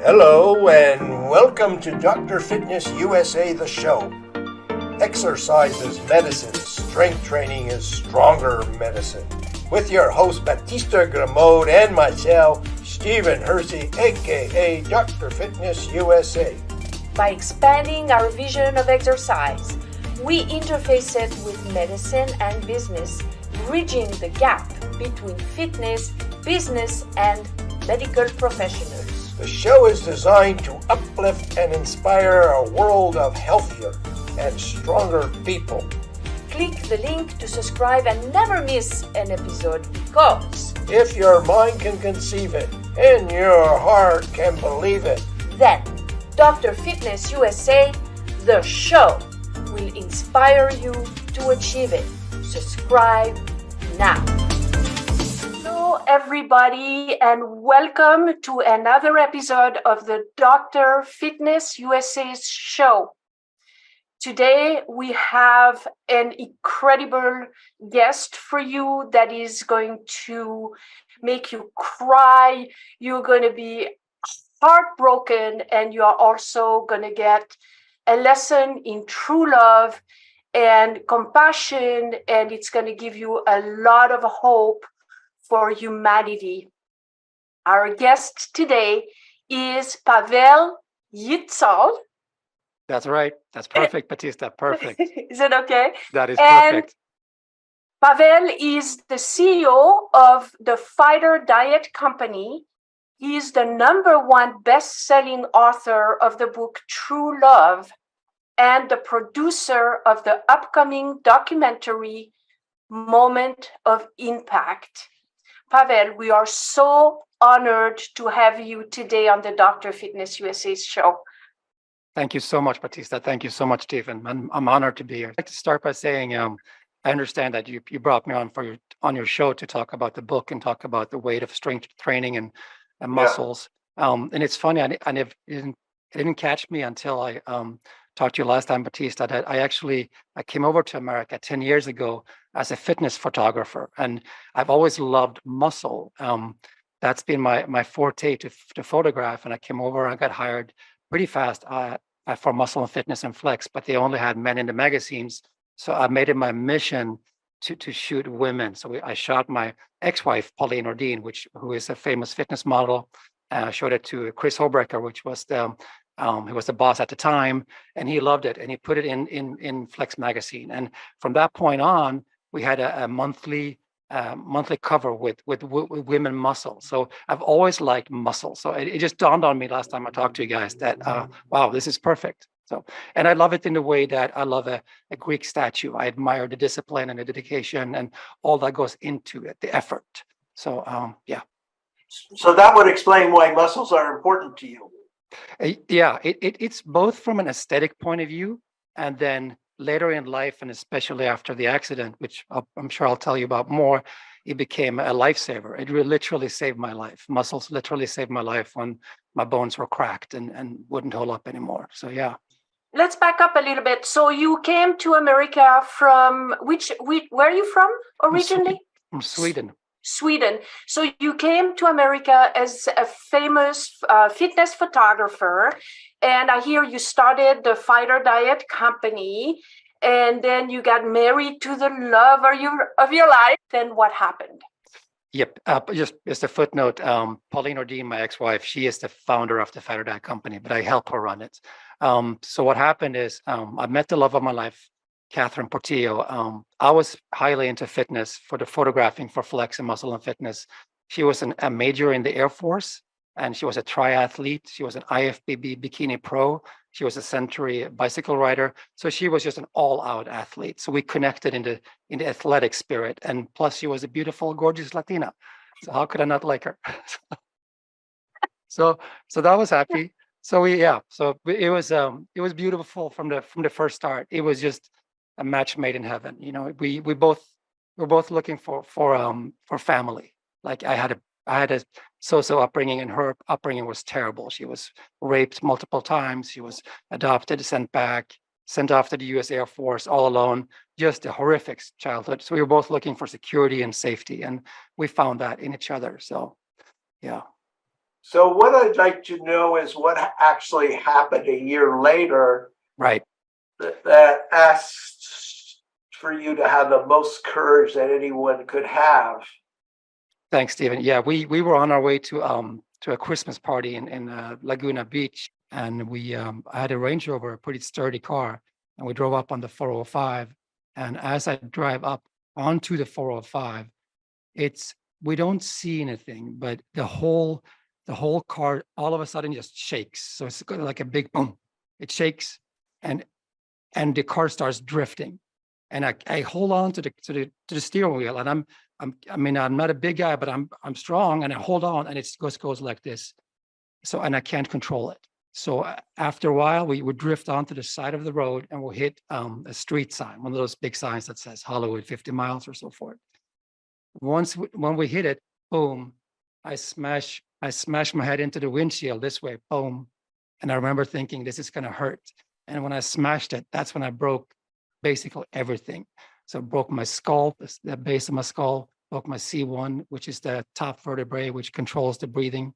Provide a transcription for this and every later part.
Hello and welcome to Dr. Fitness USA, the show. Exercise is medicine, strength training is stronger medicine. With your host Batista Gramode and myself, Stephen Hersey, aka Dr. Fitness USA. By expanding our vision of exercise, we interface it with medicine and business, bridging the gap between fitness, business, and medical professionals. The show is designed to uplift and inspire a world of healthier and stronger people. Click the link to subscribe and never miss an episode because if your mind can conceive it and your heart can believe it, then Dr. Fitness USA, the show, will inspire you to achieve it. Subscribe now. Hello, everybody, and welcome to another episode of the Dr. Fitness USA's show. Today, we have an incredible guest for you that is going to make you cry. You're going to be heartbroken, and you are also going to get a lesson in true love and compassion, and it's going to give you a lot of hope for humanity. Our guest today is Pavel Ythjall. That's right. That's perfect, Batista. Perfect. Is it okay? That is perfect. Pavel is the CEO of the Fighterdiet company. He is the #1 best-selling author of the book True Love and the producer of the upcoming documentary Moment of Impact. Pavel, we are so honored to have you today on the Dr. Fitness USA show. Thank you so much, Batista. Thank you so much, Stephen. I'm honored to be here. I'd like to start by saying I understand that you brought me on your show to talk about the book and talk about the weight of strength training and muscles. And it's funny, it didn't catch me until I talked to you last time, Batista, that I came over to America 10 years ago as a fitness photographer, and I've always loved muscle. That's been my forte to photograph, and I came over and I got hired pretty fast for Muscle and Fitness and Flex, but they only had men in the magazines, so I made it my mission to shoot women. So I shot my ex-wife, Pauline Ordine, who is a famous fitness model. I showed it to Chris Hobrecker, which was he was the boss at the time, and he loved it, and he put it in Flex magazine. And from that point on, we had a monthly cover with women muscle. So I've always liked muscle. So it just dawned on me last time I talked to you guys that wow, this is perfect. So, and I love it in the way that I love a Greek statue. I admire the discipline and the dedication and all that goes into it, the effort. So yeah. So that would explain why muscles are important to you. Yeah, it's both from an aesthetic point of view, and then later in life, and especially after the accident, which I'm sure I'll tell you about more, it became a lifesaver. It literally saved my life. Muscles literally saved my life when my bones were cracked and wouldn't hold up anymore. So yeah. Let's back up a little bit. So you came to America from where are you from originally? From Sweden. Sweden. So you came to America as a famous fitness photographer, and I hear you started the Fighterdiet company, and then you got married to the love of your life. Then what happened? Yep. Just a footnote. Pauline Ordine, my ex-wife, she is the founder of the Fighterdiet company, but I help her run it. So what happened is I met the love of my life, Catherine Portillo. I was highly into fitness for the photographing for Flex and Muscle and Fitness. She was a major in the Air Force, and she was a triathlete. She was an IFBB bikini pro. She was a Century bicycle rider. So she was just an all-out athlete. So we connected in the athletic spirit. And plus, she was a beautiful, gorgeous Latina. So how could I not like her? So that was happy. So it was beautiful from the first start. It was just a match made in heaven. You know, we were both looking for family. Like I had a so-so upbringing, and her upbringing was terrible. She was raped multiple times. She was adopted, sent off to the U.S. Air Force all alone. Just a horrific childhood. So we were both looking for security and safety, and we found that in each other. So, yeah. So what I'd like to know is what actually happened a year later Right. that asked for you to have the most courage that anyone could have. Thanks, Stephen. Yeah, we were on our way to a Christmas party in Laguna Beach, and I had a Range Rover, a pretty sturdy car, and we drove up on the 405. And as I drive up onto the 405, it's we don't see anything, but the whole car all of a sudden just shakes. So it's like a big boom. It shakes, and the car starts drifting. And I hold on to the steering wheel, and I'm not a big guy, but I'm strong, and I hold on, and it goes like this. So, and I can't control it. So after a while, we would drift onto the side of the road, and we'll hit a street sign, one of those big signs that says Hollywood 50 miles or so forth. When we hit it, boom, I smash my head into the windshield this way, boom. And I remember thinking, this is gonna hurt. And when I smashed it, that's when I broke basically everything. So broke my skull, the base of my skull, broke my C1, which is the top vertebrae, which controls the breathing.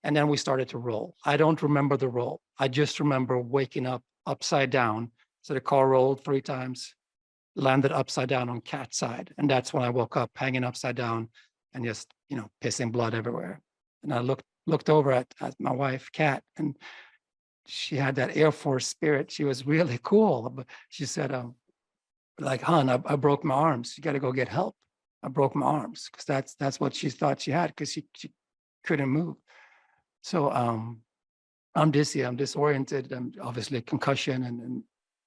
And then we started to roll. I don't remember the roll. I just remember waking up upside down. So the car rolled 3 times, landed upside down on Kat's side. And that's when I woke up hanging upside down and just, pissing blood everywhere. And I looked over at my wife, Kat, and she had that Air Force spirit. She was really cool. But she said, like, hon, I broke my arms. You got to go get help. I broke my arms, because that's what she thought she had, because she couldn't move. So I'm dizzy, I'm disoriented, and obviously concussion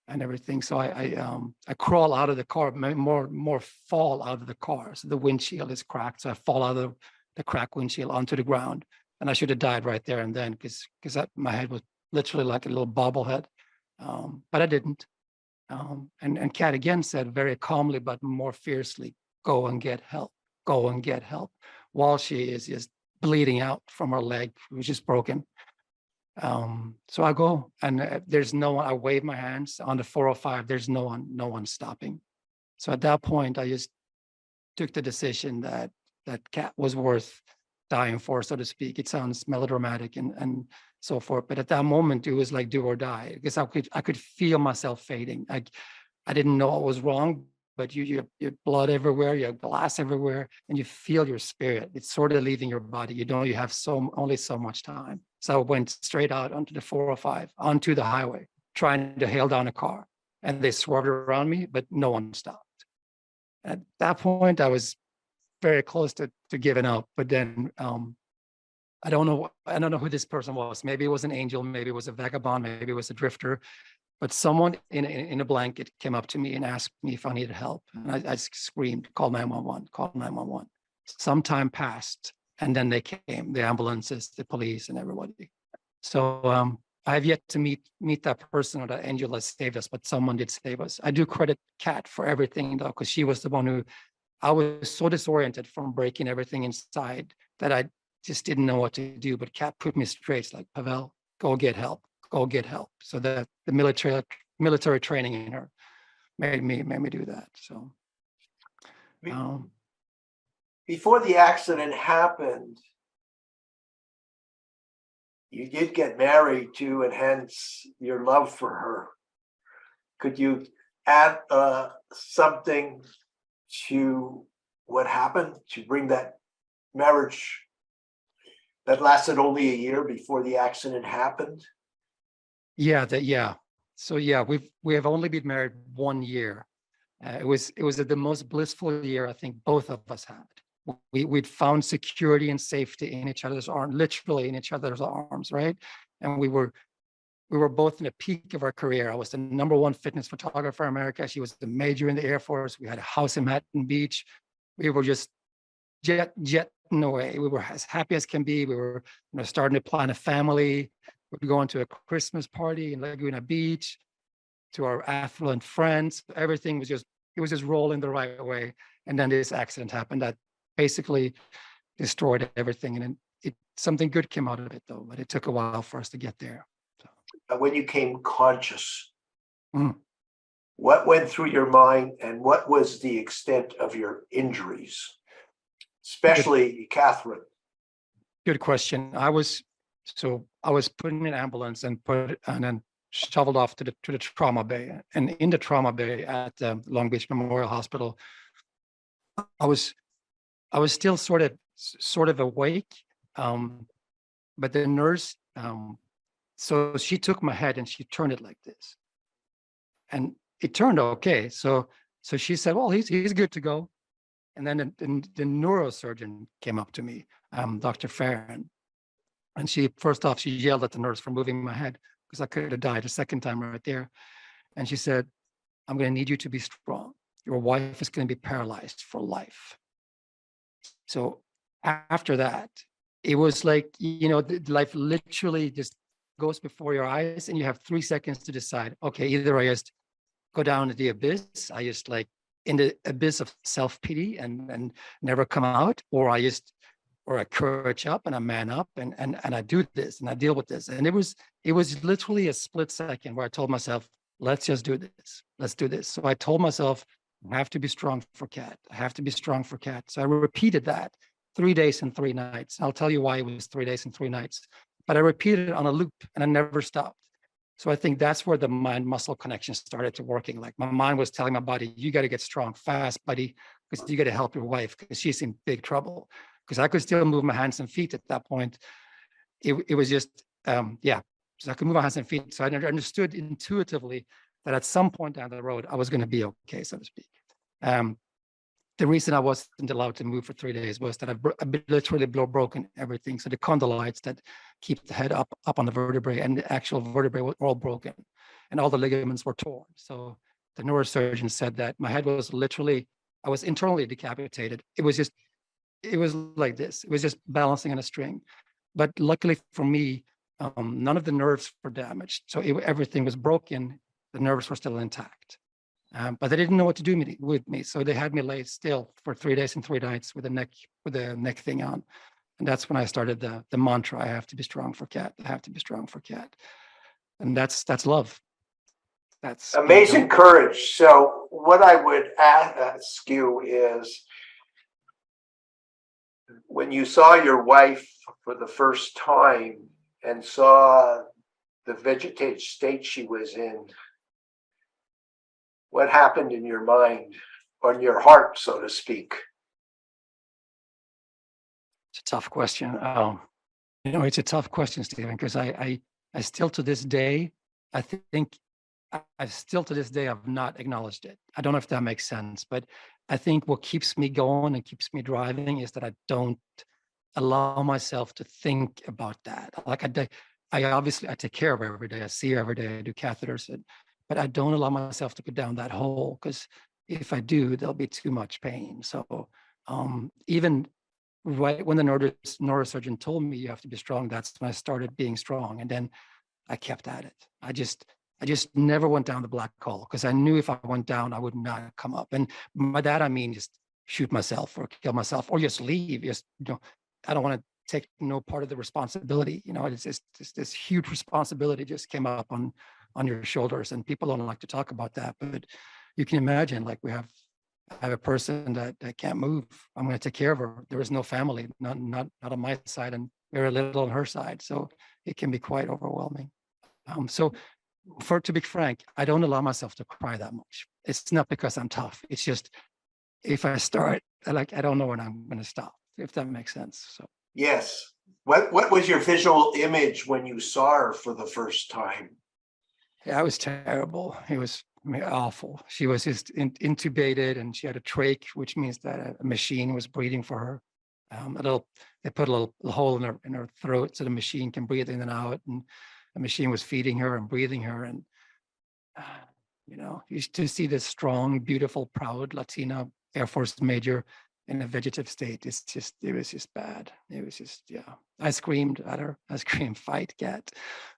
and everything. So I crawl out of the car, more fall out of the car. So the windshield is cracked. So I fall out of the cracked windshield onto the ground. And I should have died right there and then, because my head was literally like a little bobblehead. But I didn't. And Kat again said very calmly, but more fiercely, go and get help, go and get help, while she is just bleeding out from her leg, which is broken. So I go, and there's no one. I wave my hands on the 405. There's no one stopping. So at that point, I just took the decision that Kat was worth dying for, so to speak. It sounds melodramatic and so forth, but at that moment, it was like do or die, because I could feel myself fading. I didn't know what was wrong, but you have blood everywhere, you have glass everywhere, and you feel your spirit. It's sort of leaving your body. You have only so much time. So I went straight out onto the 405, onto the highway, trying to hail down a car, and they swerved around me, but no one stopped. At that point, I was very close to giving up, but then I don't know who this person was. Maybe it was an angel, maybe it was a vagabond, maybe it was a drifter, but someone in a blanket came up to me and asked me if I needed help. And I screamed, call 911, call 911. Some time passed, and then they came, the ambulances, the police, and everybody. So I have yet to meet that person or that angel that saved us, but someone did save us. I do credit Kat for everything, though, because she was the one who, I was so disoriented from breaking everything inside that I just didn't know what to do. But Kat put me straight. It's like, Pavel, go get help. Go get help. So that the military training in her made me do that. So Before the accident happened, you did get married to enhance your love for her. Could you add something to what happened to bring that marriage that lasted only a year before the accident happened? Yeah. So yeah, we have only been married 1 year. It was the most blissful year I think both of us had. We'd found security and safety in each other's arms, literally in each other's arms, right? And we were both in the peak of our career. I was the #1 fitness photographer in America. She was the major in the Air Force. We had a house in Manhattan Beach. We were just jetting away. We were as happy as can be. We were starting to plan a family. We were going to a Christmas party in Laguna Beach, to our affluent friends. Everything was just rolling the right way. And then this accident happened that basically destroyed everything. And something good came out of it, though, but it took a while for us to get there. So. When you came conscious, Mm. what went through your mind, and what was the extent of your injuries, especially Catherine? Good question. I was put in an ambulance and then shoveled off to the trauma bay. And in the trauma bay at Long Beach Memorial Hospital, I was still sort of awake, but the nurse, so she took my head and she turned it like this, and it turned okay. So she said, "Well, he's good to go." And then the neurosurgeon came up to me, Dr. Farron, and she yelled at the nurse for moving my head because I could have died a second time right there. And she said, "I'm going to need you to be strong. Your wife is going to be paralyzed for life." So after that, it was like, life literally just goes before your eyes and you have 3 seconds to decide, okay, either I just go down to the abyss, I just like in the abyss of self-pity and never come out, or I courage up and I man up and I do this and I deal with this. And it was literally a split second where I told myself, let's just do this. Let's do this. So I told myself, I have to be strong for Kat. I have to be strong for Kat. So I repeated that 3 days and 3 nights. I'll tell you why it was 3 days and 3 nights, but I repeated it on a loop and I never stopped. So I think that's where the mind muscle connection started to working. Like my mind was telling my body, you got to get strong fast, buddy, because you got to help your wife because she's in big trouble. Because I could still move my hands and feet at that point. It was just, yeah. So I could move my hands and feet. So I understood intuitively that at some point down the road, I was going to be okay, so to speak. The reason I wasn't allowed to move for 3 days was that I literally broken everything. So the condylites that keep the head up on the vertebrae and the actual vertebrae were all broken and all the ligaments were torn. So the neurosurgeon said that my head was literally, I was internally decapitated. It was like this. It was just balancing on a string. But luckily for me, none of the nerves were damaged. So everything was broken. The nerves were still intact. But they didn't know what to do with me. So they had me lay still for 3 days and 3 nights with the neck thing on. And that's when I started the mantra, I have to be strong for Kat. I have to be strong for Kat. And that's love. That's amazing courage. So what I would ask you is, when you saw your wife for the first time and saw the vegetative state she was in, what happened in your mind, on your heart, so to speak? It's a tough question. It's a tough question, Stephen, because I still to this day, I think I've not acknowledged it. I don't know if that makes sense, but I think what keeps me going and keeps me driving is that I don't allow myself to think about that. Like I obviously take care of her every day. I see her every day. I do catheters, but I don't allow myself to go down that hole because if I do, there'll be too much pain. So even right when the neurosurgeon told me you have to be strong, that's when I started being strong, and then I kept at it. I just never went down the black hole because I knew if I went down, I would not come up. And by that, I mean, just shoot myself or kill myself or just leave. I don't want to take no part of the responsibility. It's just this huge responsibility just came up on your shoulders, and people don't like to talk about that. But you can imagine, like I have a person that can't move. I'm going to take care of her. There is no family, not on my side, and very little on her side. So it can be quite overwhelming. So to be frank, I don't allow myself to cry that much. It's not because I'm tough. It's just if I start, I don't know when I'm going to stop, if that makes sense. So yes. What was your visual image when you saw her for the first time? Yeah, it was terrible. It was awful. She was just intubated, and she had a trach, which means that a machine was breathing for her. They put a little hole in her throat so the machine can breathe in and out, and the machine was feeding her and breathing her. And to see this strong, beautiful, proud Latina Air Force major in a vegetative state, it was just bad. It was just, yeah. I screamed at her. I screamed, "Fight, Kat,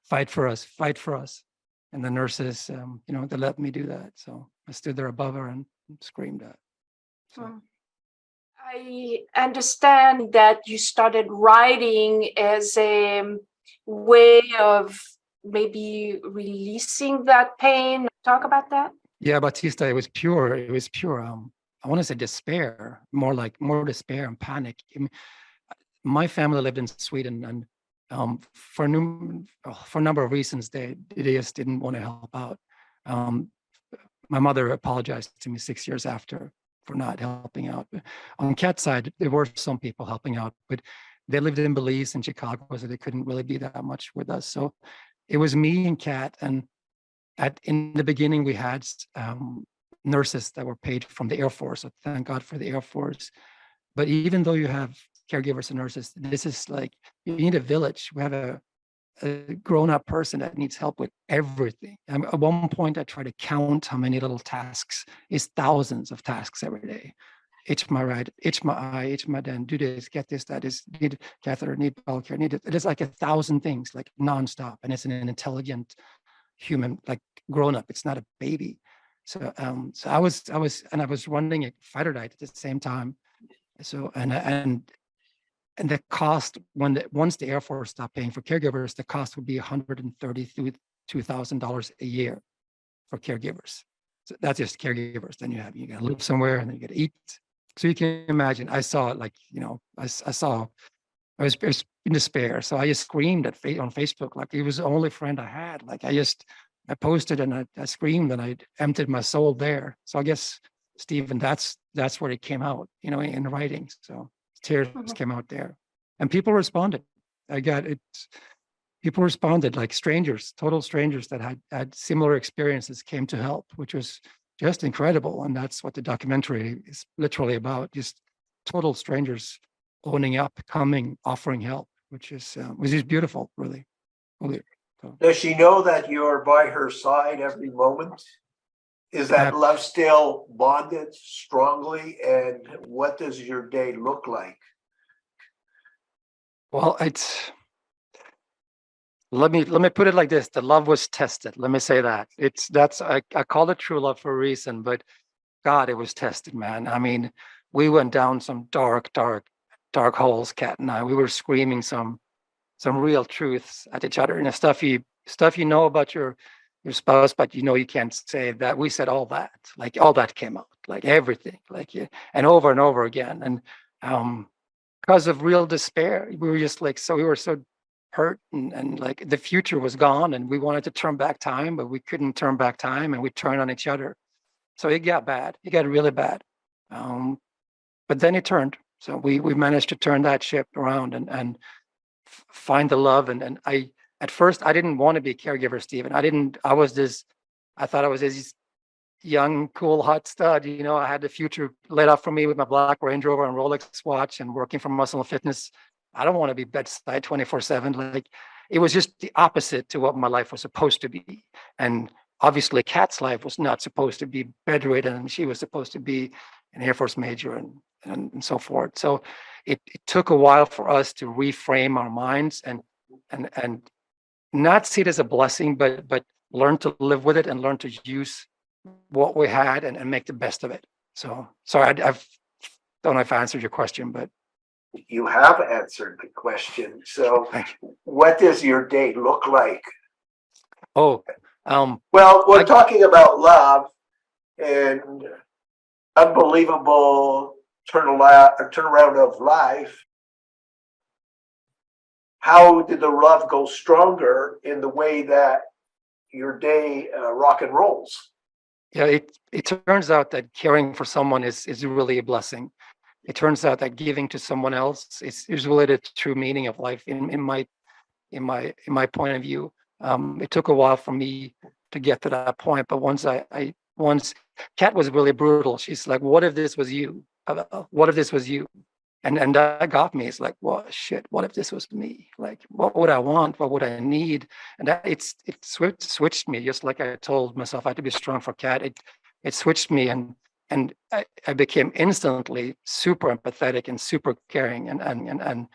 fight for us, fight for us." And the nurses, they let me do that. So I stood there above her and screamed at. So. I understand that you started writing as a way of maybe releasing that pain. Talk about that. Yeah, Batista, it was pure. It was pure. I want to say despair, more despair and panic. my family lived in Sweden, and for a number of reasons, they just didn't want to help out. Um, my mother apologized to me 6 years after for not helping out. On Kat's side, there were some people helping out, but they lived in Belize and Chicago, so they couldn't really be that much with us. So it was me and Kat, and in the beginning, we had nurses that were paid from the Air Force. So thank God for the Air Force. But even though you have caregivers and nurses, this is like, you need a village. We have a grown-up person that needs help with everything. At one point, I tried to count how many little tasks. It's thousands of tasks every day. Itch my right, itch my eye, itch my den, do this, get this, that is, need catheter, need bowel care, need it. It is like 1,000 things, like nonstop. And it's an intelligent human, like grown up. It's not a baby. So I was running a Fighterdiet at the same time. So and the cost, once the Air Force stopped paying for caregivers, the cost would be $132,000 a year for caregivers. So that's just caregivers. Then you got to live somewhere, and then you got to eat. So you can imagine. I saw it, like, I was in despair. So I just screamed on Facebook, like it was the only friend I had. Like I posted, and I screamed, and I emptied my soul there. So I guess, Stephen, that's where it came out, in writing. So tears came out there, and people responded. People responded, like strangers, total strangers that had similar experiences came to help, which was just incredible. And that's what the documentary is literally about, just total strangers owning up, coming, offering help, which is beautiful, really. So, Does she know that you're by her side every moment? Is that love still bonded strongly? And what does your day look like? Well, let me put it like this: the love was tested. Let me say that. I call it true love for a reason, but God, it was tested, man. I mean, we went down some dark holes, Kat and I. We were screaming some real truths at each other, and stuff you know about your spouse, but you can't say that. We said all that, like all that came out, like everything, like, yeah, and over again. And because of real despair, we were just like, we were so hurt, and like the future was gone, and we wanted to turn back time, but we couldn't turn back time, and we turned on each other. So it got bad. It got really bad. But then it turned. So we managed to turn that ship around and find the love. And at first I didn't want to be a caregiver, Stephen. I thought I was this young, cool, hot stud. I had the future laid out for me with my black Range Rover and Rolex watch and working for Muscle and Fitness. I don't want to be bedside 24/7. Like, it was just the opposite to what my life was supposed to be. And obviously Kat's life was not supposed to be bedridden, and she was supposed to be an Air Force major and so forth. So it took a while for us to reframe our minds and not see it as a blessing, but learn to live with it and learn to use what we had and make the best of it. So sorry, I don't know if I answered your question, but you have answered the question. So what does your day look like? Well, we're talking about love and unbelievable turnaround of life. How did the love go stronger in the way that your day rock and rolls? Yeah, it turns out that caring for someone is really a blessing. It turns out that giving to someone else is really the true meaning of life in my point of view. It took a while for me to get to that point, but once Kat was really brutal. She's like, "What if this was you? What if this was you?" And that got me. It's like, well, shit, what if this was me? Like, what would I want? What would I need? And that it switched me, just like I told myself I had to be strong for Kat. It switched me, and I became instantly super empathetic and super caring. And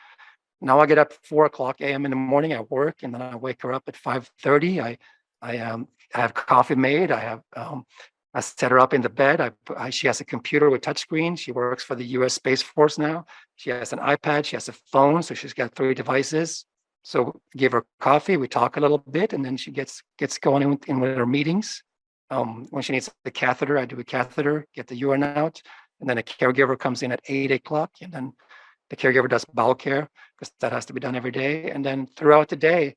now I get up 4:00 a.m. in the morning. I work, and then I wake her up at 5:30. I have coffee made. I set her up in the bed. She has a computer with touchscreen. She works for the U.S. Space Force now. She has an iPad. She has a phone. So she's got 3 devices. So give her coffee. We talk a little bit, and then she gets going in with her meetings. When she needs the catheter, I do a catheter, get the urine out, and then a caregiver comes in at 8 o'clock, and then the caregiver does bowel care because that has to be done every day. And then throughout the day,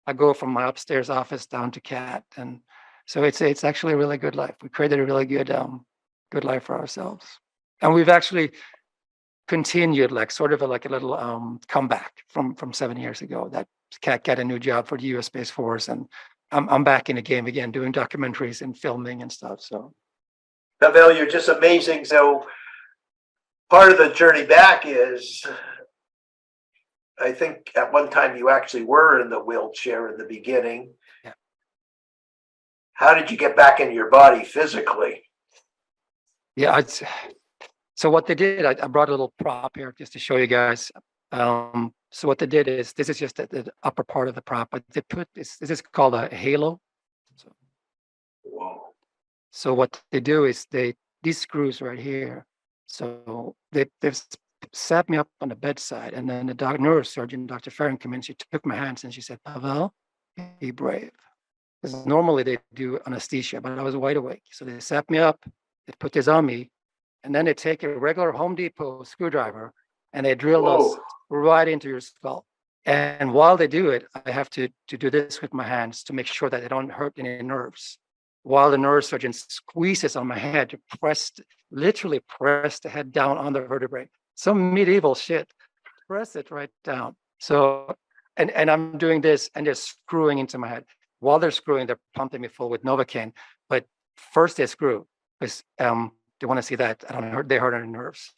I go from my upstairs office down to Cat. And so it's actually a really good life. We created a really good life for ourselves. And we've actually continued like sort of like a little comeback from 7 years ago. That Cat got a new job for the US Space Force, and I'm back in the game again, doing documentaries and filming and stuff. So Pavel, you're just amazing. So part of the journey back is, I think at one time you actually were in the wheelchair in the beginning. Yeah. How did you get back into your body physically? Yeah, so what they did, I brought a little prop here just to show you guys. So what they did is, this is just the upper part of the prop, but they put this is called a halo. Whoa. So what they do is these screws right here. So they've sat me up on the bedside, and then the neurosurgeon, Dr. Farron, came in. She took my hands and she said, "Pavel, be brave." Because normally they do anesthesia, but I was wide awake. So they sat me up, they put this on me, and then they take a regular Home Depot screwdriver and they drill those right into your skull. And while they do it, I have to do this with my hands to make sure that they don't hurt any nerves. While the neurosurgeon squeezes on my head to literally press the head down on the vertebrae. Some medieval shit. Press it right down. So, and I'm doing this and they're screwing into my head. While they're screwing, they're pumping me full with Novocaine. But first they screw because they want to see that I don't hurt, they hurt any nerves.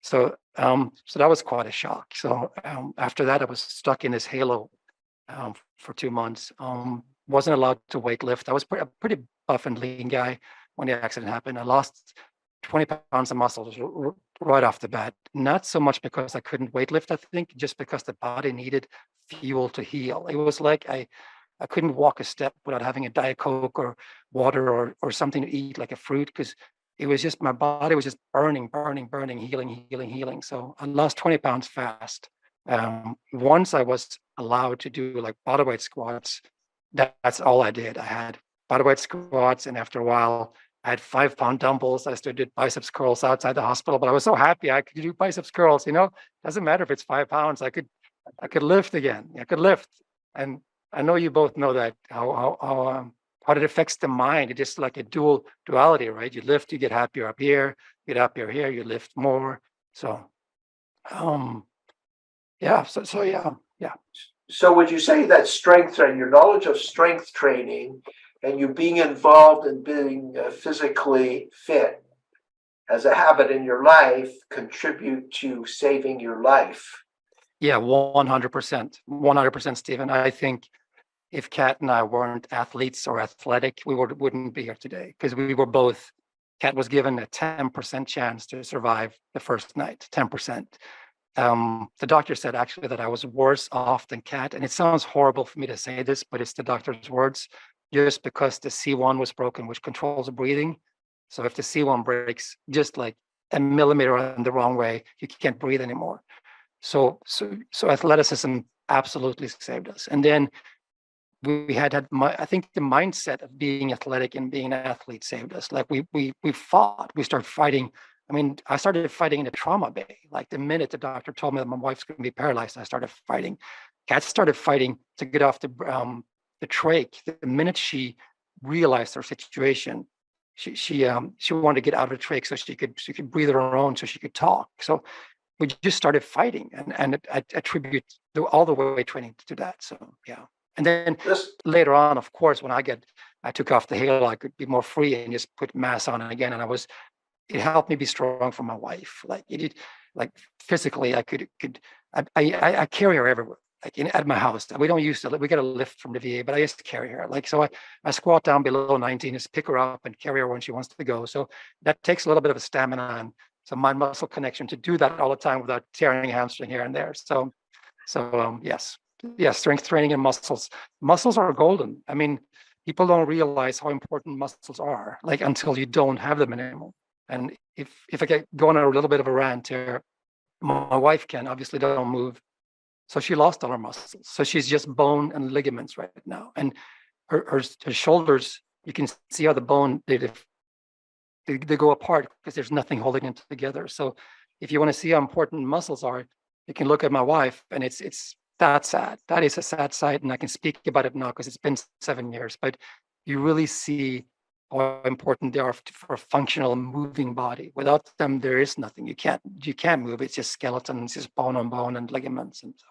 So that was quite a shock. So after that, I was stuck in this halo for 2 months. Wasn't allowed to weight lift. I was a pretty buff and lean guy when the accident happened. I lost 20 pounds of muscle right off the bat. Not so much because I couldn't weight lift, I think, just because the body needed fuel to heal. It was like I couldn't walk a step without having a Diet Coke or water or something to eat, like a fruit, because it was just, my body was just burning, healing. So I lost 20 pounds fast. Once I was allowed to do like bodyweight squats, that's all I did. I had bodyweight squats, and after a while, I had 5-pound dumbbells. I still did biceps curls outside the hospital, but I was so happy I could do biceps curls. Doesn't matter if it's 5 pounds. I could lift again. I could lift, and I know you both know that how it affects the mind. It's just like a duality, right? You lift, you get happier up here, get happier here, you lift more. So, yeah. So yeah. So would you say that strength training, your knowledge of strength training, and you being involved in being physically fit as a habit in your life contribute to saving your life? Yeah, 100%, Stephen. I think if Kat and I weren't athletes or athletic, we wouldn't be here today, because we were both. Kat was given a 10% chance to survive the first night, 10%. The doctor said actually that I was worse off than Kat, and it sounds horrible for me to say this, but it's the doctor's words, just because the C1 was broken, which controls the breathing. So if the C1 breaks just like a millimeter in the wrong way, you can't breathe anymore. So athleticism absolutely saved us. And then we had I think the mindset of being athletic and being an athlete saved us. Like we fought, we started fighting. I mean, I started fighting in a trauma bay. Like the minute the doctor told me that my wife's going to be paralyzed, I started fighting. Kat started fighting to get off the trach. The minute she realized her situation, she wanted to get out of the trach so she could breathe on her own, so she could talk. So we just started fighting, and I attribute all the weight training to that. So yeah. And then later on, of course, when I took off the halo, I could be more free and just put mass on it again. And it helped me be strong for my wife. Like physically, I I carry her everywhere, like at my house. We don't use we get a lift from the VA, but I used to carry her. Like, so I squat down below 19, just pick her up and carry her when she wants to go. So that takes a little bit of a stamina and some mind muscle connection to do that all the time without tearing a hamstring here and there. So yes. Strength training and muscles are golden. I mean, people don't realize how important muscles are, like, until you don't have them anymore. And if I get going on a little bit of a rant here, my wife obviously don't move, so she lost all her muscles, so she's just bone and ligaments right now. And her shoulders, you can see how the bone they go apart because there's nothing holding them together. So if you want to see how important muscles are, you can look at my wife, and it's that sad. That is a sad sight, and I can speak about it now because it's been 7 years. But you really see how important they are for a functional, moving body. Without them, there is nothing. You can't move. It's just skeleton, it's just bone on bone and ligaments and so.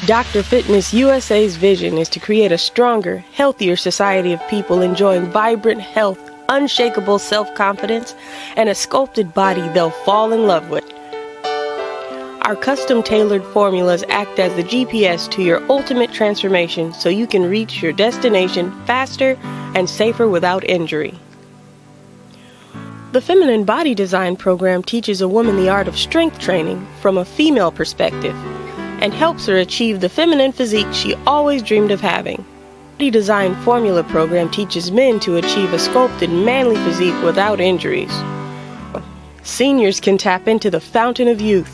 Dr. Fitness USA's vision is to create a stronger, healthier society of people enjoying vibrant health, unshakable self-confidence, and a sculpted body they'll fall in love with. Our custom-tailored formulas act as the GPS to your ultimate transformation so you can reach your destination faster and safer without injury. The Feminine Body Design program teaches a woman the art of strength training from a female perspective and helps her achieve the feminine physique she always dreamed of having. The Body Design Formula program teaches men to achieve a sculpted manly physique without injuries. Seniors can tap into the fountain of youth,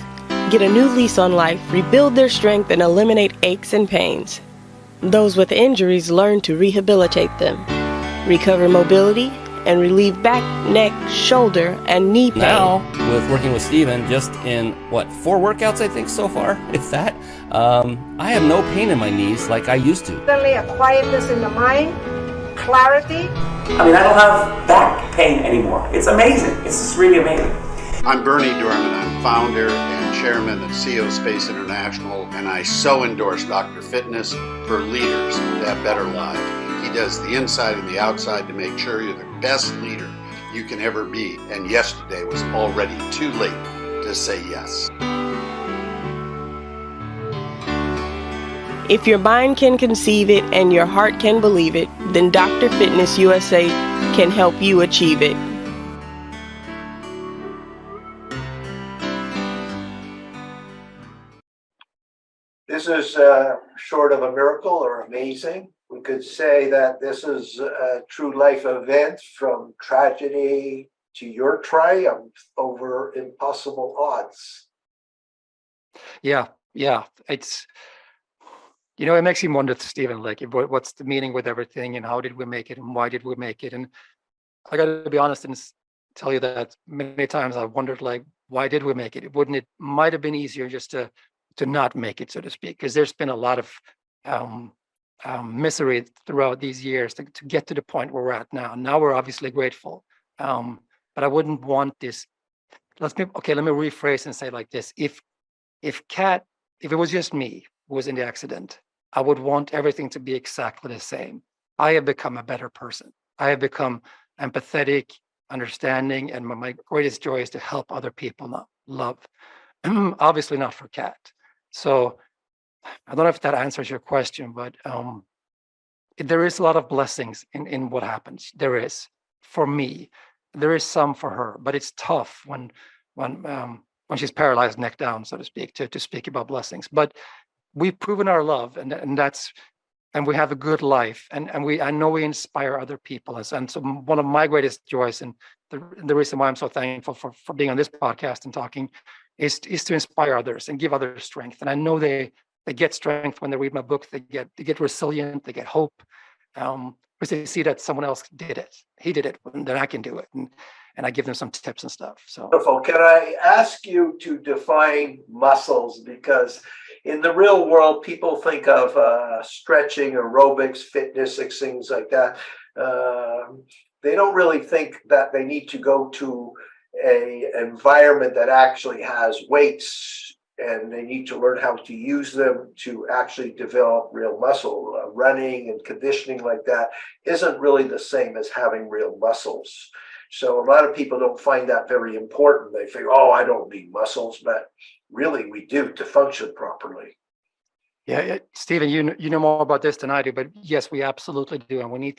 get a new lease on life, rebuild their strength, and eliminate aches and pains. Those with injuries learn to rehabilitate them, recover mobility, and relieve back, neck, shoulder, and knee pain. Now, with working with Steven, just in, 4 workouts, I think, so far, if that, I have no pain in my knees like I used to. Suddenly a quietness in the mind, clarity. I mean, I don't have back pain anymore. It's amazing. It's just really amazing. I'm Bernie Dorman. I'm founder and chairman of CO Space International, and I so endorse Dr. Fitness for leaders to have better lives. He does the inside and the outside to make sure you're the best leader you can ever be. And yesterday was already too late to say yes. If your mind can conceive it and your heart can believe it, then Dr. Fitness USA can help you achieve it. This is short of a miracle or amazing. We could say that this is a true life event from tragedy to your triumph over impossible odds. Yeah. It's, it makes you wonder, Stephen, like, what's the meaning with everything, and how did we make it, and why did we make it? And I got to be honest and tell you that many times I've wondered, like, why did we make it? It might have been easier just to not make it, so to speak, because there's been a lot of misery throughout these years to get to the point where we're at now. Now we're obviously grateful, but I wouldn't want this. Let me rephrase and say like this: if it was just me who was in the accident, I would want everything to be exactly the same. I have become a better person. I have become empathetic, understanding, and my greatest joy is to help other people not love. Obviously not for Kat. So I don't know if that answers your question, but there is a lot of blessings in what happens. There is for me. There is some for her, but it's tough when she's paralyzed neck down, so to speak, to speak about blessings. But we've proven our love, and we have a good life, and I know we inspire other people. And so one of my greatest joys, and the reason why I'm so thankful for being on this podcast and talking, is to inspire others and give others strength. And I know they get strength when they read my book. They get resilient. They get hope, because they see that someone else did it. He did it, and then I can do it. And I give them some tips and stuff. So, Wonderful. Can I ask you to define muscles? Because in the real world, people think of stretching, aerobics, fitness, things like that. They don't really think that they need to go to an environment that actually has weights, and they need to learn how to use them to actually develop real muscle. Running and conditioning like that isn't really the same as having real muscles. So a lot of people don't find that very important. They think, oh, I don't need muscles, but really we do to function properly. Yeah, Stephen, you know more about this than I do, but yes, we absolutely do, and we need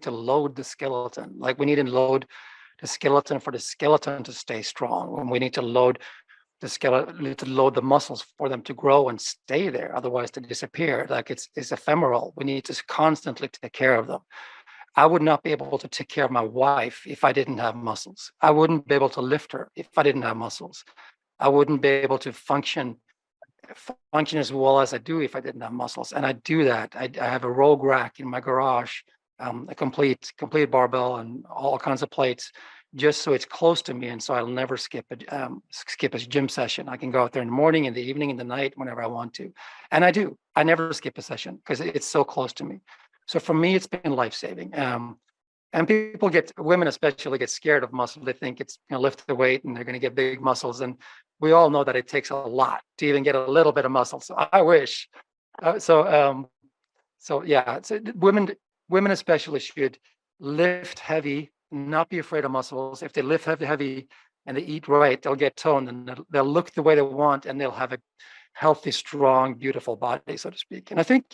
to load the skeleton. Like, we need to load the skeleton for the skeleton to stay strong, and we need to load the skeleton, to load the muscles for them to grow and stay there. Otherwise, they disappear. Like, it's ephemeral. We need to constantly take care of them. I would not be able to take care of my wife if I didn't have muscles. I wouldn't be able to lift her if I didn't have muscles. I wouldn't be able to function as well as I do if I didn't have muscles. And I do that. I have a rogue rack in my garage, a complete barbell and all kinds of plates, just so it's close to me, and so I'll never skip a gym session. I can go out there in the morning, in the evening, in the night, whenever I want to, and I do. I never skip a session because it's so close to me. So for me, it's been life-saving. And women especially get scared of muscle. They think it's lift the weight and they're going to get big muscles, and we all know that it takes a lot to even get a little bit of muscle. So I wish. So yeah, women especially should lift heavy, not be afraid of muscles. If they lift heavy and they eat right, they'll get toned and they'll look the way they want, and they'll have a healthy, strong, beautiful body, so to speak. And I think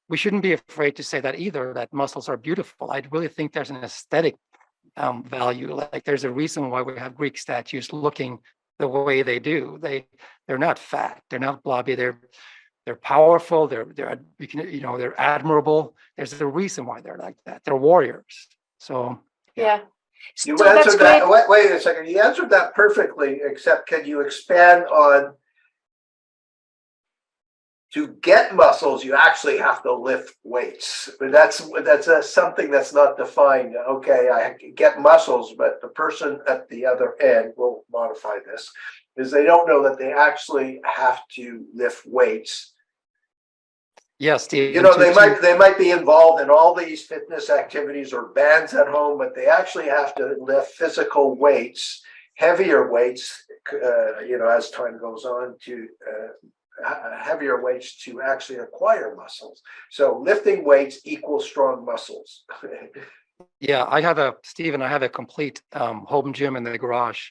we shouldn't be afraid to say that either, that muscles are beautiful. I really think there's an aesthetic value. Like there's a reason why we have Greek statues looking the way they do. They're not fat, they're not blobby, they're powerful, they're admirable. There's a reason why they're like that. They're warriors. So yeah. You So answered that. great. Wait a second. You answered that perfectly, except can you expand on, to get muscles, you actually have to lift weights. That's something that's not defined. Okay, I get muscles, but the person at the other end, will modify this, is they don't know that they actually have to lift weights. yes, Steve. They might be involved in all these fitness activities or bands at home, but they actually have to lift physical weights, heavier weights, as time goes on, to heavier weights to actually acquire muscles. So lifting weights equals strong muscles. Yeah, I have a complete home gym in the garage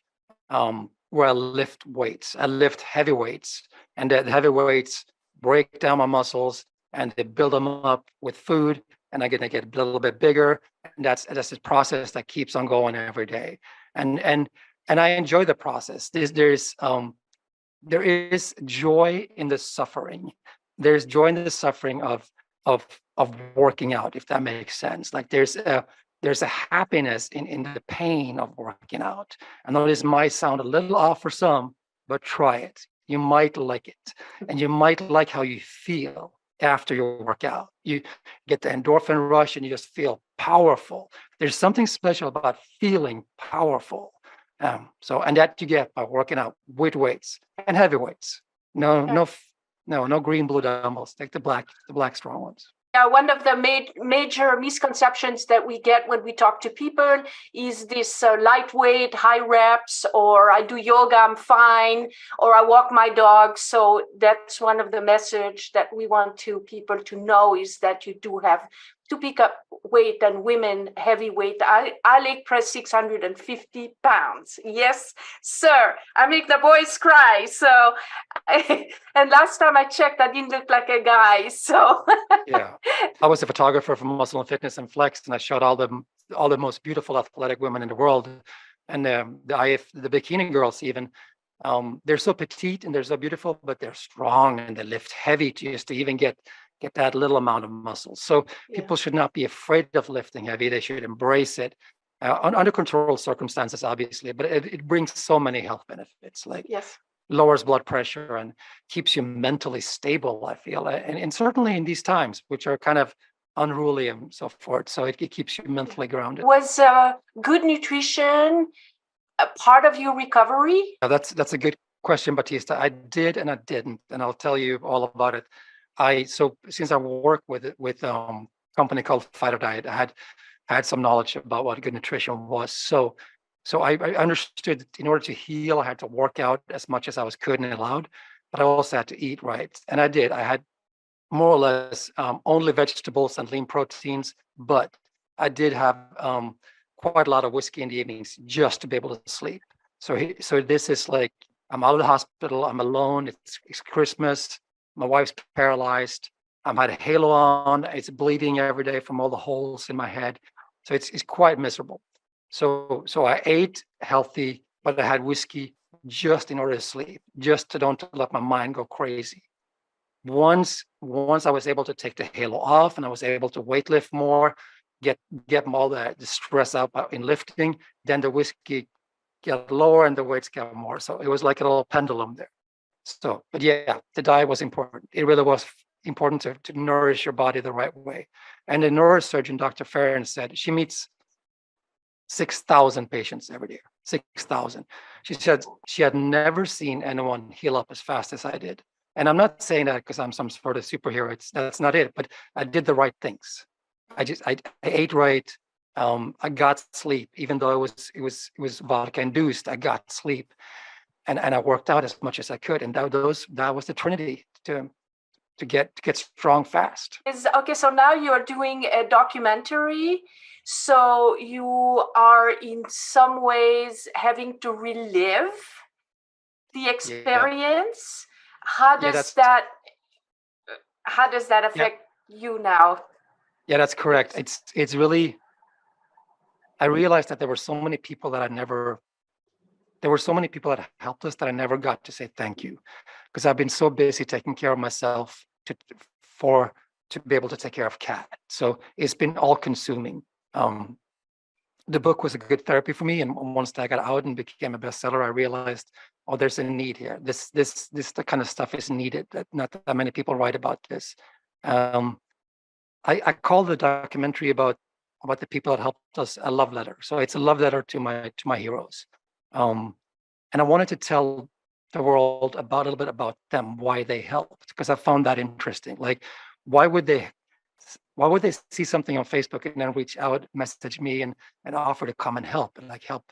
where I lift weights. I lift heavy weights, and the heavy weights break down my muscles and they build them up with food, and I get a little bit bigger. And that's a process that keeps on going every day. And I enjoy the process. There is joy in the suffering. There's joy in the suffering of working out, if that makes sense. Like there's a happiness in the pain of working out. I know this might sound a little off for some, but try it. You might like it, and you might like how you feel after you work out. You get the endorphin rush and you just feel powerful. There's something special about feeling powerful. And that you get by working out with weights and heavy weights. No green, blue dumbbells. Take the black strong ones. Yeah, one of the major misconceptions that we get when we talk to people is this lightweight, high reps, or I do yoga, I'm fine, or I walk my dog. So that's one of the message that we want people to know, is that you do have to pick up weight, and women heavy weight. I leg press 650 pounds. Yes, sir. I make the boys cry. So, and last time I checked, I didn't look like a guy. So yeah, I was a photographer for Muscle and Fitness and Flex, and I shot all the most beautiful athletic women in the world, and the bikini girls even. They're so petite and they're so beautiful, but they're strong and they lift heavy just to even get that little amount of muscle. So people should not be afraid of lifting heavy. They should embrace it under controlled circumstances, obviously, but it brings so many health benefits, like lowers blood pressure and keeps you mentally stable, I feel. And certainly in these times, which are kind of unruly and so forth. So it keeps you mentally grounded. Was good nutrition a part of your recovery? That's a good question, Batista. I did and I didn't, and I'll tell you all about it. So since I work with a company called Fighterdiet, I had some knowledge about what good nutrition was. So I understood that in order to heal, I had to work out as much as I was could and allowed, but I also had to eat right. And I did. I had more or less only vegetables and lean proteins, but I did have quite a lot of whiskey in the evenings just to be able to sleep. So this is like, I'm out of the hospital, I'm alone, it's Christmas, my wife's paralyzed, I'm had a halo on, it's bleeding every day from all the holes in my head. So it's quite miserable. So I ate healthy, but I had whiskey just in order to sleep, just to don't let my mind go crazy. Once I was able to take the halo off and I was able to weight lift more, get all the stress out in lifting, then the whiskey get lower and the weights get more. So it was like a little pendulum there. So, but yeah, the diet was important. It really was important to nourish your body the right way. And the neurosurgeon, Dr. Farron, said she meets 6,000 patients every year. 6,000. She said she had never seen anyone heal up as fast as I did. And I'm not saying that because I'm some sort of superhero. That's not it. But I did the right things. I ate right. I got sleep, even though it was vodka induced. I got sleep, and I worked out as much as I could. And that was the trinity to get strong fast. Okay, so now you're doing a documentary. So you are in some ways having to relive the experience. How does that affect you now? Yeah, that's correct. It's really, I realized that there were so many people that helped us that I never got to say thank you, because I've been so busy taking care of myself to be able to take care of Kat. So it's been all consuming. The book was a good therapy for me, and once I got out and became a bestseller, I realized, oh, there's a need here. This the kind of stuff is needed. That not that many people write about this. I call the documentary about the people that helped us a love letter. So it's a love letter to my heroes, and I wanted to tell the world a little bit about them, why they helped, because I found that interesting. Like, why would they see something on Facebook and then reach out, message me, and offer to come and help, and like help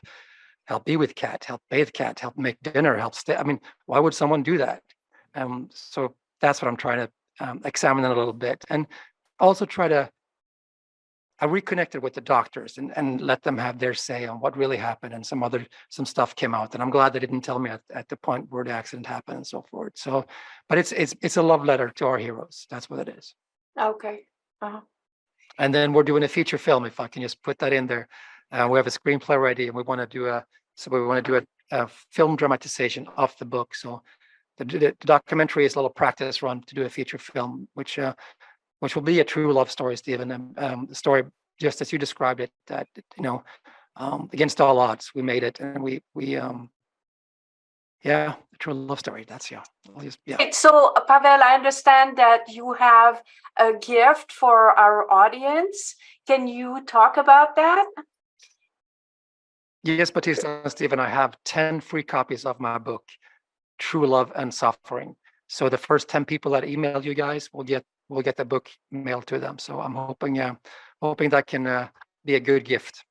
be with Kat, help bathe Kat, help make dinner, help stay. I mean, why would someone do that? So that's what I'm trying to examine a little bit, and also I reconnected with the doctors and let them have their say on what really happened, and some stuff came out, and I'm glad they didn't tell me at the point where the accident happened and so forth. So, but it's a love letter to our heroes. That's what it is. Okay. Uh-huh. And then we're doing a feature film, if I can just put that in there. We have a screenplay ready, and we want to do a film dramatization of the book. So the documentary is a little practice run to do a feature film, which will be a true love story, Stephen. The story, just as you described it, that against all odds, we made it, and we a true love story. That's So, Pavel, I understand that you have a gift for our audience. Can you talk about that? Yes, Batista and Stephen, I have 10 free copies of my book, True Love and Suffering. So the first 10 people that email you guys will get the book mailed to them. So I'm hoping that can be a good gift.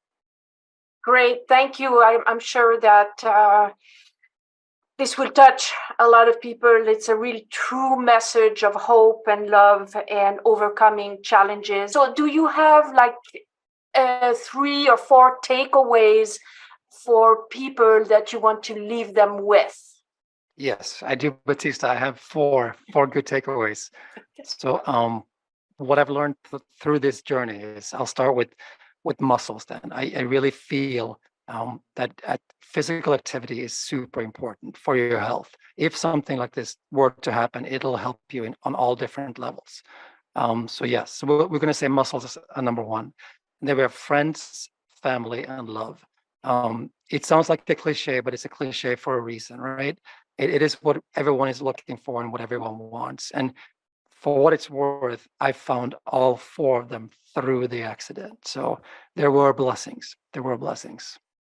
Great, thank you. I'm sure that this will touch a lot of people. It's a really true message of hope and love and overcoming challenges. So do you have like 3 or 4 takeaways for people that you want to leave them with? Yes, I do, Batista. I have four good takeaways. So what I've learned through this journey is, I'll start with muscles then. I really feel that physical activity is super important for your health. If something like this were to happen, it'll help you on all different levels. So yes, so we're going to say muscles is number one. And then we have friends, family, and love. It sounds like a cliche, but it's a cliche for a reason, right? It is what everyone is looking for and what everyone wants. And for what it's worth, I found all 4 of them through the accident. So there were blessings.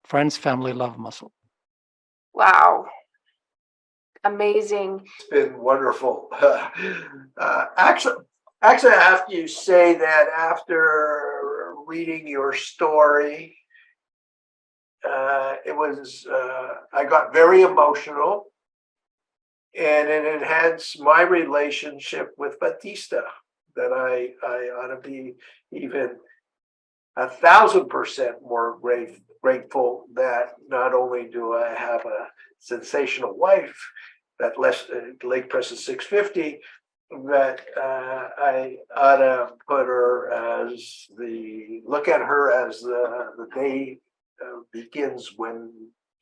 Friends, family, love, muscle. Wow. Amazing. It's been wonderful. Actually, I have to say that after reading your story, I got very emotional, and it enhanced my relationship with Batista, that I ought to be even 1,000% more grateful that not only do I have a sensational wife that Lake Preston 650, that I ought to look at her as the day begins when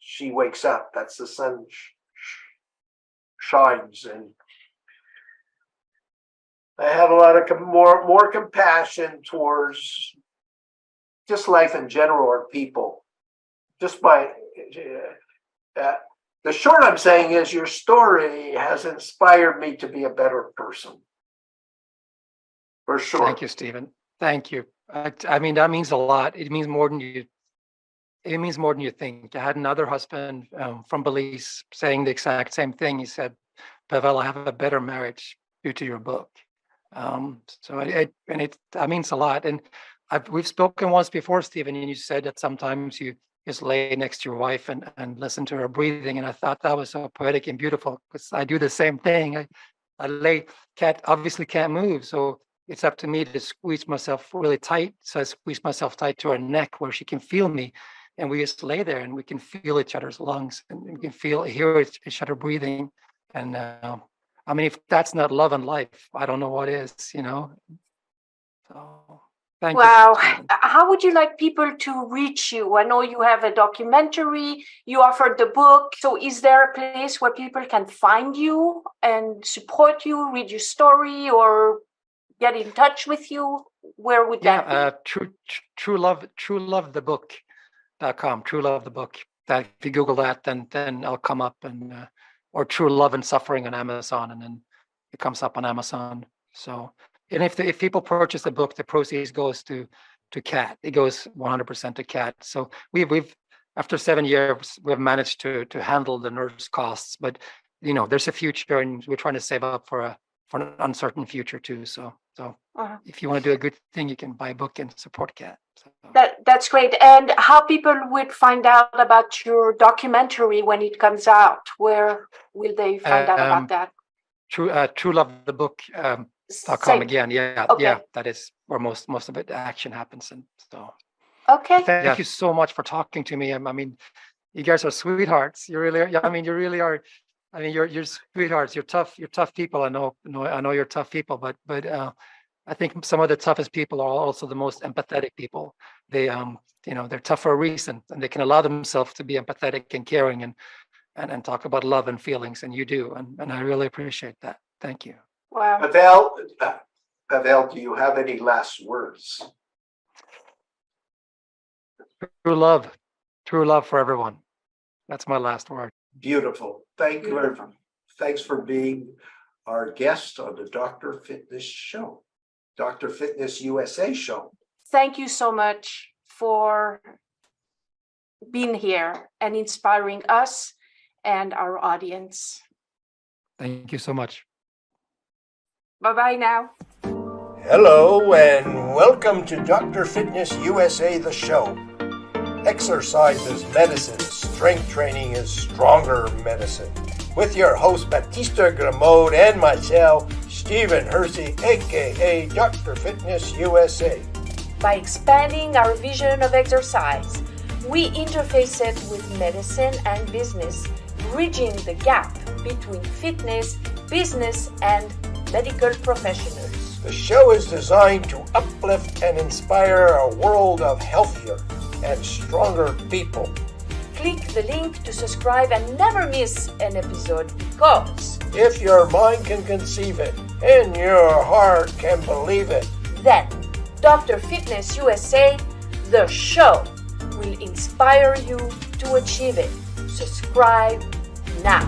she wakes up. That's the sun shines, and I have a lot of more compassion towards just life in general, or people, just by The short I'm saying is your story has inspired me to be a better person. For sure. Thank you, Stephen. Thank you. I mean, that means a lot. It means more than you. It means more than you think. I had another husband from Belize saying the exact same thing. He said, "Pavel, I have a better marriage due to your book." That means a lot. And we've spoken once before, Stephen, and you said that sometimes you just lay next to your wife and listen to her breathing. And I thought that was so poetic and beautiful because I do the same thing. I obviously can't move. So it's up to me to squeeze myself really tight. So I squeeze myself tight to her neck where she can feel me. And we just lay there and we can feel each other's lungs and we can hear each other breathing. And I mean, if that's not love and life, I don't know what is, So thank you. Wow. How would you like people to reach you? I know you have a documentary, you offered the book. So is there a place where people can find you and support you, read your story, or get in touch with you? Where would that be? truelovethebook.com, True Love the Book. That if you Google that, then I'll come up, and or True Love and Suffering on Amazon, and then it comes up on Amazon. So, and if people purchase the book, the proceeds goes to CAT. It goes 100% to CAT. So we've after 7 years we've managed to handle the nurse costs, but there's a future, and we're trying to save up for an uncertain future too. So if you want to do a good thing, you can buy a book and support CAT. So. That's great. And how people would find out about your documentary when it comes out? Where will they find out about that? truelovethebook.com again. Yeah, okay. Yeah, that is where most of it action happens. And so okay. Thank you so much for talking to me. I mean, you guys are sweethearts. You really are. I mean, you really are. I mean, you're sweethearts. You're tough people. I know you're tough people, but I think some of the toughest people are also the most empathetic people. They they're tough for a reason, and they can allow themselves to be empathetic and caring and talk about love and feelings, and you do, and I really appreciate that. Thank you. Wow. Pavel, do you have any last words? True love for everyone. That's my last word. Beautiful. Thank you. Thanks for being our guest on the Dr. Fitness show, Dr. Fitness USA show. Thank you so much for being here and inspiring us and our audience. Thank you so much. Bye-bye now. Hello and welcome to Dr. Fitness USA, the show. Exercise is medicine. Strength training is stronger medicine. With your host, Baptiste Grimaud, and myself, Stephen Hersey, aka Dr. Fitness USA. By expanding our vision of exercise, we interface it with medicine and business, bridging the gap between fitness, business, and medical professionals. The show is designed to uplift and inspire a world of healthier and stronger people. Click the link to subscribe and never miss an episode, because if your mind can conceive it and your heart can believe it, then Dr. Fitness USA, the show, will inspire you to achieve it. Subscribe now.